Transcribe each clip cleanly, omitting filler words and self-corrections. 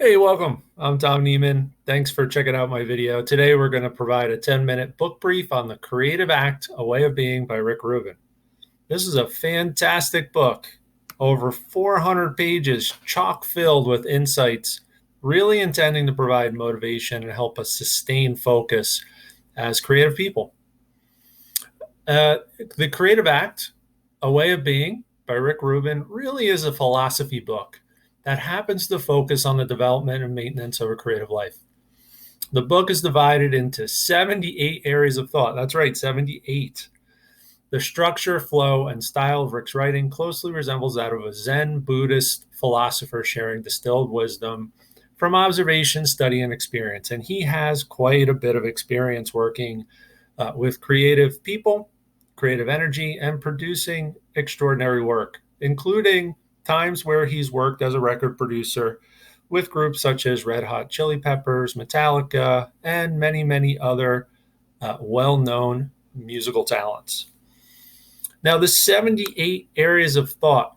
Hey, welcome. I'm Tom Neiman. Thanks for checking out my video. Today, we're going to provide a 10-minute book brief on The Creative Act, A Way of Being by Rubin. This is a fantastic book, over 400 pages, chock filled with insights, really intending to provide motivation and help us sustain focus as creative people. The Creative Act, A Way of Being by Rubin really is a philosophy book that happens to focus on the development and maintenance of a creative life. The book is divided into 78 areas of thought. That's right, 78. The structure, flow, and style of Rick's writing closely resembles that of a Zen Buddhist philosopher sharing distilled wisdom from observation, study, and experience. And he has quite a bit of experience working with creative people, creative energy, and producing extraordinary work, including times where he's worked as a record producer with groups such as Red Hot Chili Peppers, Metallica, and many, many other well-known musical talents. Now, the 78 areas of thought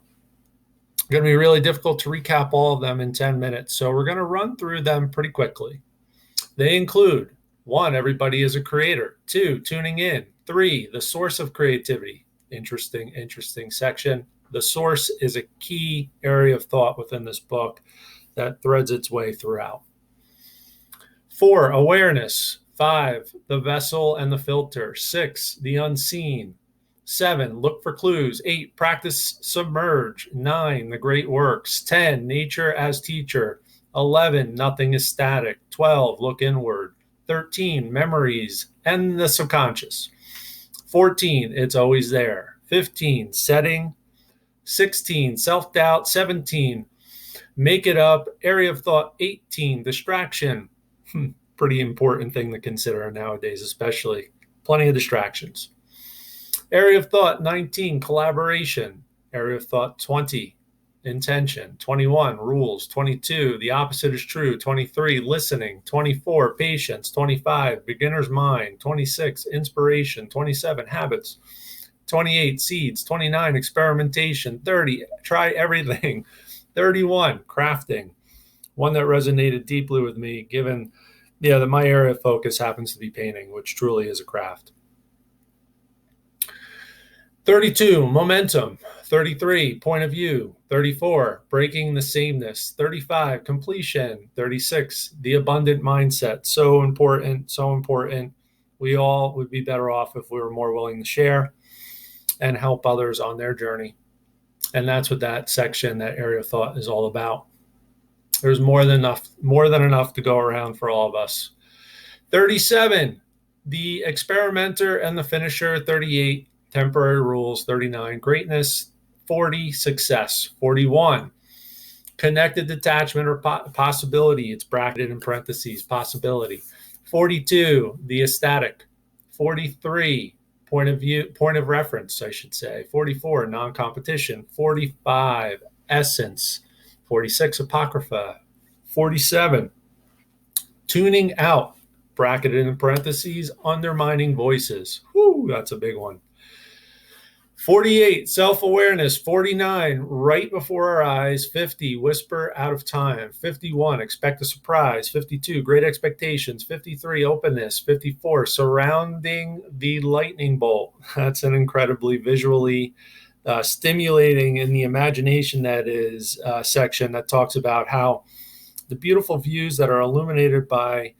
are going to be really difficult to recap all of them in 10 minutes, so we're going to run through them pretty quickly. They include 1, everybody is a creator. 2, tuning in. 3, the source of creativity. Interesting section. The source is a key area of thought within this book that threads its way throughout. 4, awareness. 5, the vessel and the filter. 6, the unseen. 7, look for clues. 8, practice submerge. 9, the great works. 10, nature as teacher. 11, nothing is static. 12, look inward. 13, memories and the subconscious. 14, it's always there. 15, setting. 16, self-doubt. 17, make it up. Area of thought. 18, distraction. Pretty important thing to consider nowadays, especially. Plenty of distractions. Area of thought. 19, collaboration. Area of thought. 20, intention. 21, rules. 22, the opposite is true. 23, listening. 24, patience. 25, beginner's mind. 26, inspiration. 27, habits. 28, seeds. 29, experimentation. 30, try everything. 31, crafting. One that resonated deeply with me, given that my area of focus happens to be painting, which truly is a craft. 32, momentum. 33, point of view. 34, breaking the sameness. 35, completion. 36, the abundant mindset. So important, so important. We all would be better off if we were more willing to share and help others on their journey. And that's what that section, that area of thought is all about. There's more than enough to go around for all of us. 37, the experimenter and the finisher. 38, temporary rules. 39, greatness. 40, success. 41, connected detachment or possibility. It's bracketed in parentheses, possibility. 42, the ecstatic. 43, point of reference, I should say. 44, non-competition. 45, essence. 46, apocrypha. 47, tuning out, bracketed in parentheses, undermining voices. Whew, that's a big one. 48, self-awareness. 49, right before our eyes. 50, whisper out of time. 51, expect a surprise. 52, great expectations. 53, openness. 54, surrounding the lightning bolt. That's an incredibly visually stimulating in the imagination that is section that talks about how the beautiful views that are illuminated by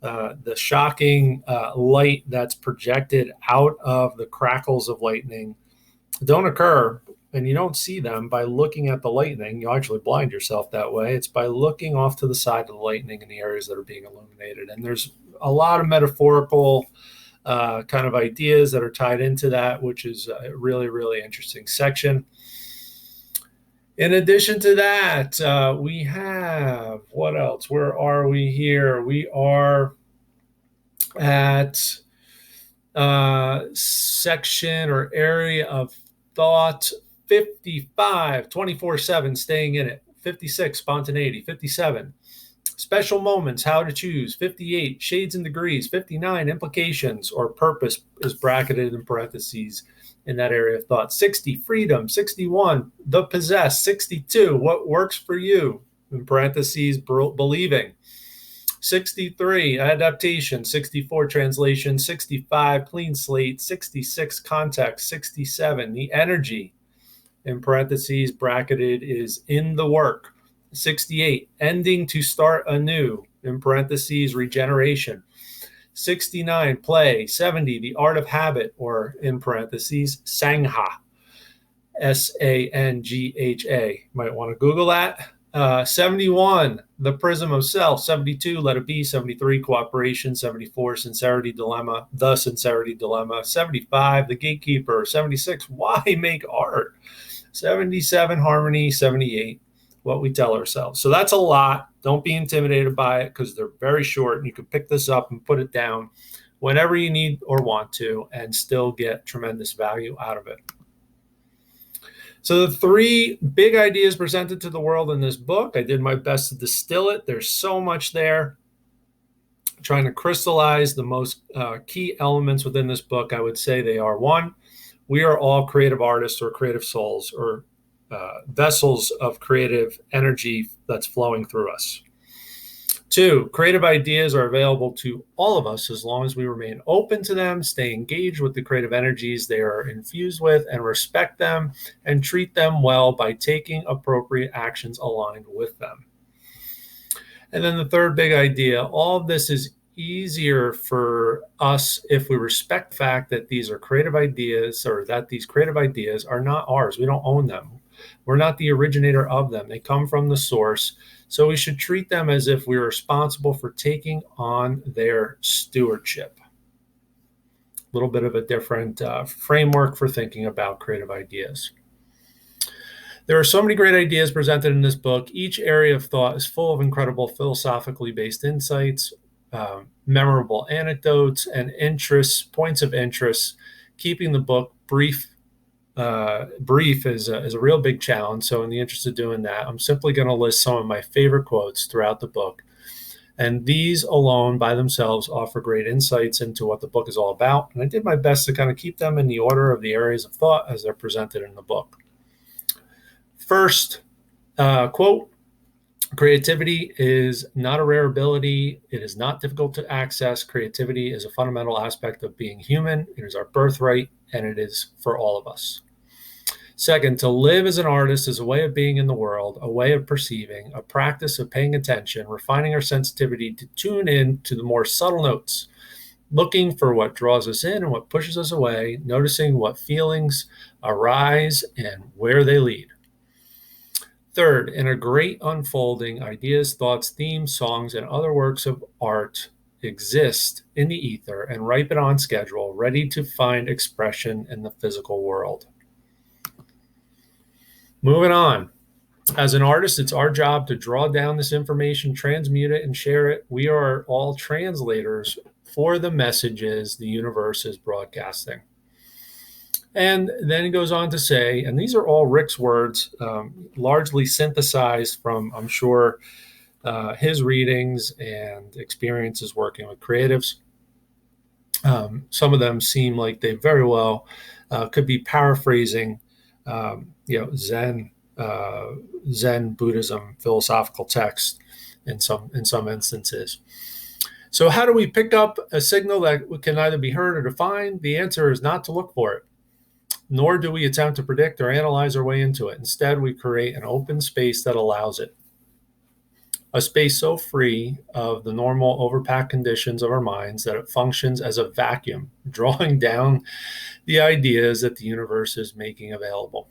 the shocking light that's projected out of the crackles of lightning don't occur, and you don't see them by looking at the lightning. You'll actually blind yourself that way. It's by looking off to the side of the lightning in the areas that are being illuminated. And there's a lot of metaphorical kind of ideas that are tied into that, which is a really, really interesting section. In addition to that, we have, what else? Where are we here? We are at section or area of thought 55, 24/7, staying in it. 56, spontaneity. 57, special moments, how to choose. 58, shades and degrees. 59, implications or purpose is bracketed in parentheses in that area of thought. 60, freedom. 61, the possessed. 62, what works for you. in parentheses, believing. 63, adaptation. 64, translation. 65, clean slate. 66, context. 67, the energy, in parentheses, bracketed, is in the work. 68, ending to start anew, in parentheses, regeneration. 69, play. 70, the art of habit, or in parentheses, Sangha. Sangha. Might want to Google that. 71, the prism of self. 72, let it be. 73, cooperation. 74, sincerity dilemma. The sincerity dilemma. 75, the gatekeeper. 76, why make art? 77, harmony. 78, what we tell ourselves. So that's a lot. Don't be intimidated by it because they're very short, and you can pick this up and put it down whenever you need or want to and still get tremendous value out of it. So the three big ideas presented to the world in this book, I did my best to distill it. There's so much there. Trying to crystallize the most key elements within this book, I would say they are: one, we are all creative artists or creative souls or vessels of creative energy that's flowing through us. Two, creative ideas are available to all of us as long as we remain open to them, stay engaged with the creative energies they are infused with, and respect them and treat them well by taking appropriate actions aligned with them. And then the third big idea, all of this is easier for us if we respect the fact that these are creative ideas, or that these creative ideas are not ours. We don't own them. We're not the originator of them. They come from the source. So we should treat them as if we are responsible for taking on their stewardship. A little bit of a different framework for thinking about creative ideas. There are so many great ideas presented in this book. Each area of thought is full of incredible philosophically based insights, memorable anecdotes, and interests, points of interest. Keeping the book brief is a real big challenge. So in the interest of doing that, I'm simply going to list some of my favorite quotes throughout the book. And these alone by themselves offer great insights into what the book is all about. And I did my best to kind of keep them in the order of the areas of thought as they're presented in the book. First, quote, creativity is not a rare ability. It is not difficult to access. Creativity is a fundamental aspect of being human. It is our birthright, and it is for all of us. Second, to live as an artist is a way of being in the world, a way of perceiving, a practice of paying attention, refining our sensitivity to tune in to the more subtle notes, looking for what draws us in and what pushes us away, noticing what feelings arise and where they lead. Third, in a great unfolding, ideas, thoughts, themes, songs, and other works of art exist in the ether and ripen on schedule, ready to find expression in the physical world. Moving on. As an artist, it's our job to draw down this information, transmute it, and share it. We are all translators for the messages the universe is broadcasting. And then he goes on to say, and these are all Rick's words, largely synthesized from, I'm sure, his readings and experiences working with creatives. Some of them seem like they very well could be paraphrasing, Zen Buddhism philosophical text in some instances. So how do we pick up a signal that can either be heard or defined? The answer is not to look for it, nor do we attempt to predict or analyze our way into it. Instead, we create an open space that allows it. A space so free of the normal overpacked conditions of our minds that it functions as a vacuum, drawing down the ideas that the universe is making available.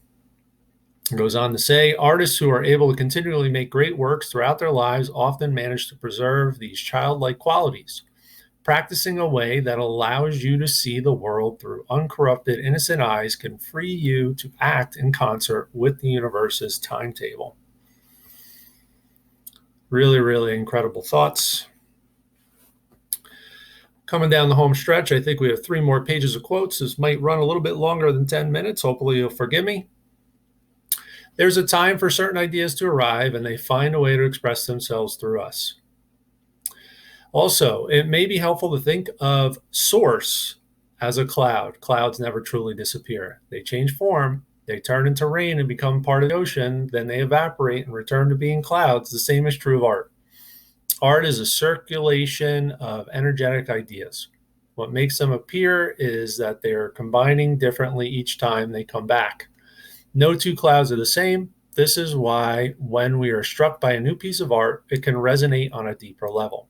It goes on to say, artists who are able to continually make great works throughout their lives often manage to preserve these childlike qualities. Practicing a way that allows you to see the world through uncorrupted, innocent eyes can free you to act in concert with the universe's timetable. Really, really incredible thoughts. Coming down the home stretch, I think we have 3 more pages of quotes. This might run a little bit longer than 10 minutes. Hopefully you'll forgive me. There's a time for certain ideas to arrive, and they find a way to express themselves through us. Also, it may be helpful to think of source as a cloud. Clouds never truly disappear. They change form, They turn into rain and become part of the ocean, then they evaporate and return to being clouds. The same is true of art. Art is a circulation of energetic ideas. What makes them appear is that they're combining differently each time they come back. No two clouds are the same. This is why when we are struck by a new piece of art, it can resonate on a deeper level.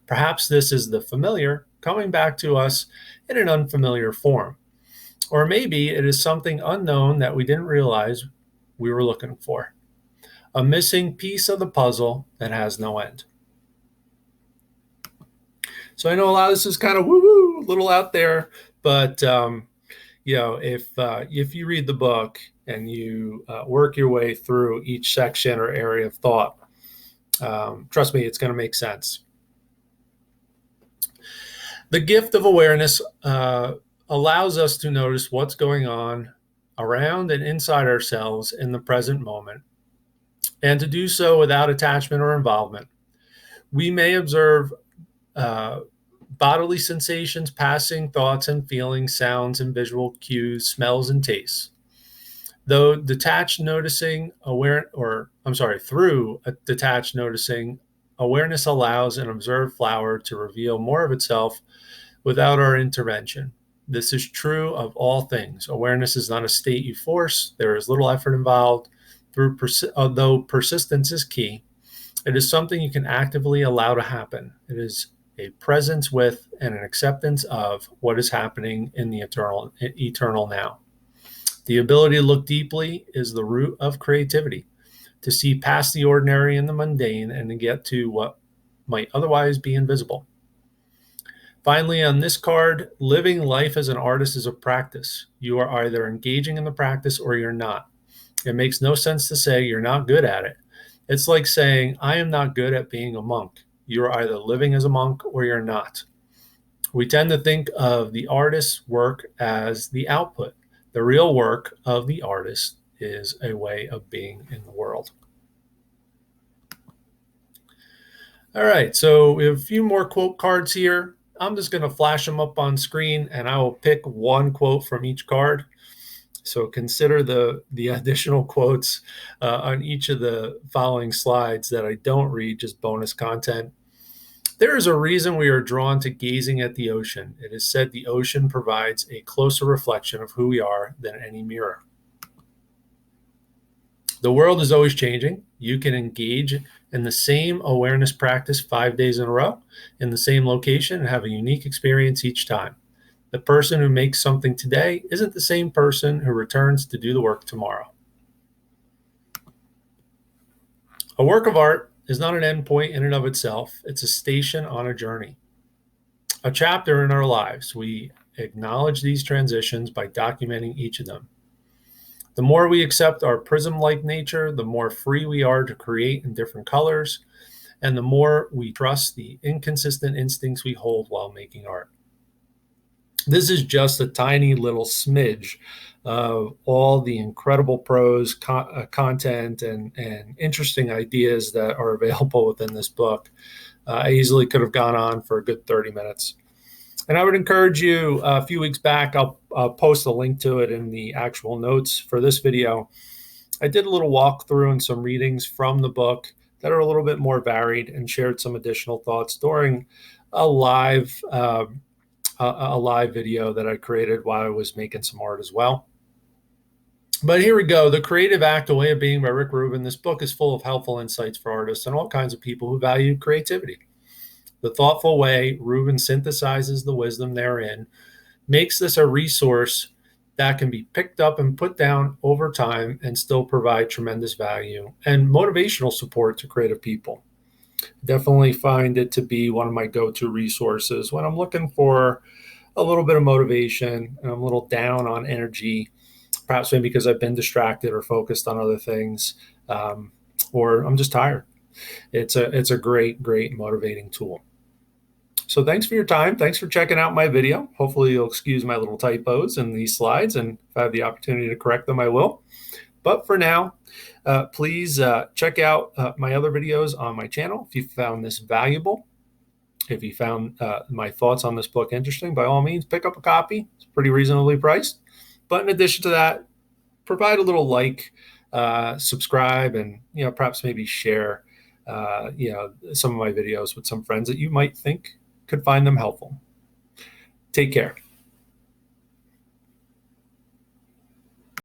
Perhaps this is the familiar coming back to us in an unfamiliar form. Or maybe it is something unknown that we didn't realize we were looking for. A missing piece of the puzzle that has no end. So I know a lot of this is kind of woo-woo, a little out there, but if you read the book and you work your way through each section or area of thought, trust me, it's going to make sense. The gift of awareness allows us to notice what's going on around and inside ourselves in the present moment, and to do so without attachment or involvement. We may observe bodily sensations, passing thoughts and feelings, sounds and visual cues, smells and tastes. Through a detached noticing, awareness allows an observed flower to reveal more of itself without our intervention. This is true of all things. Awareness is not a state you force. There is little effort involved. Although persistence is key, it is something you can actively allow to happen. It is a presence with and an acceptance of what is happening in the eternal now. The ability to look deeply is the root of creativity, to see past the ordinary and the mundane and to get to what might otherwise be invisible. Finally, on this card, living life as an artist is a practice. You are either engaging in the practice or you're not. It makes no sense to say you're not good at it. It's like saying, I am not good at being a monk. You are either living as a monk or you're not. We tend to think of the artist's work as the output. The real work of the artist is a way of being in the world. All right, so we have a few more quote cards here. I'm just going to flash them up on screen, and I will pick one quote from each card. So consider the additional quotes on each of the following slides that I don't read, just bonus content. There is a reason we are drawn to gazing at the ocean. It is said the ocean provides a closer reflection of who we are than any mirror. The world is always changing. You can engage in the same awareness practice 5 days in a row in the same location and have a unique experience each time. The person who makes something today isn't the same person who returns to do the work tomorrow. A work of art is not an endpoint in and of itself. It's a station on a journey, a chapter in our lives. We acknowledge these transitions by documenting each of them. The more we accept our prism-like nature, the more free we are to create in different colors, and the more we trust the inconsistent instincts we hold while making art. This is just a tiny little smidge of all the incredible prose, content, and interesting ideas that are available within this book. I easily could have gone on for a good 30 minutes. And I would encourage you, a few weeks back, I'll post a link to it in the actual notes for this video. I did a little walkthrough and some readings from the book that are a little bit more varied, and shared some additional thoughts during a live video that I created while I was making some art as well. But here we go. The Creative Act, A Way of Being by Rick Rubin. This book is full of helpful insights for artists and all kinds of people who value creativity. The thoughtful way Rubin synthesizes the wisdom therein makes this a resource that can be picked up and put down over time and still provide tremendous value and motivational support to creative people. Definitely find it to be one of my go-to resources when I'm looking for a little bit of motivation and I'm a little down on energy, perhaps maybe because I've been distracted or focused on other things, or I'm just tired. It's a great motivating tool. So thanks for your time. Thanks for checking out my video. Hopefully you'll excuse my little typos in these slides, and if I have the opportunity to correct them, I will. But for now, please check out my other videos on my channel. If you found this valuable, if you found my thoughts on this book interesting, by all means, pick up a copy. It's pretty reasonably priced. But in addition to that, provide a little like, subscribe, and perhaps maybe share some of my videos with some friends that you might think could find them helpful. Take care.